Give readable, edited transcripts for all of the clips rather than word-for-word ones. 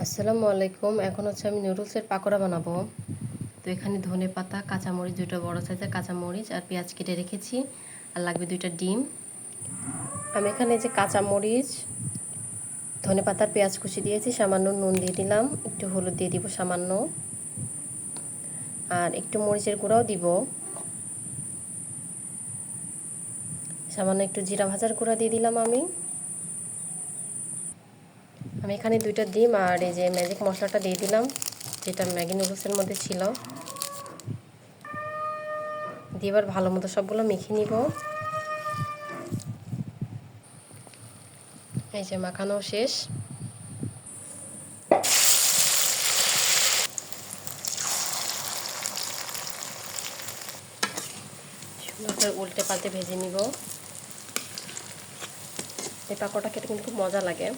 আসসালামু আলাইকুম। এখন হচ্ছে আমি নুডলসের পাকোড়া বানাবো। তো এখানে ধনেপাতা, কাঁচামরিচ, 2টা বড় সাইজের কাঁচামরিচ আর পেঁয়াজ কেটে রেখেছি। আর লাগবে 2টা ডিম। আমি এখানে যে কাঁচামরিচ, ধনেপাতার পেঁয়াজ কুচি দিয়েছি, সামান্য নুন দিয়ে দিলাম, একটু হলুদ দিয়ে দিব সামান্য, আর একটু মরিচের গুঁড়াও দিব, সামান্য একটু জিরা ভাজার গুঁড়া দিয়ে দিলাম। আমি এখানে 2টা ডিম আর এই যে ম্যাজিক মশলাটা দিয়ে দিলাম, যেটা ম্যাগি নুডলসের মধ্যে ছিল। দিয়ে এবার ভালো মতো সবগুলো মেখে নিব। এই যে মাখানো শেষ। সুন্দর করে উল্টে পাল্টে ভেজে নিব। এই পাকোড়াটা খেতে কিন্তু খুব মজা লাগে।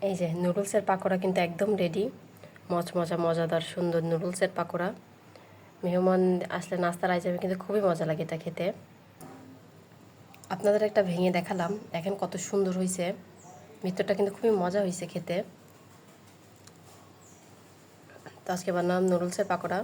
এই যে নুডলসের পাকোড়া কিন্তু একদম রেডি। মচমচা মজাদার সুন্দর নুডলসের পাকোড়া। মেহমান আসলে নাস্তার আইটেমে কিন্তু খুবই মজা লাগে এটা খেতে। আপনাদের একটা ভেঙে দেখালাম, দেখেন কত সুন্দর হয়েছে। ভিতরটা কিন্তু খুবই মজা হয়েছে খেতে। তো আজকে বানালাম নুডলসের পাকোড়া।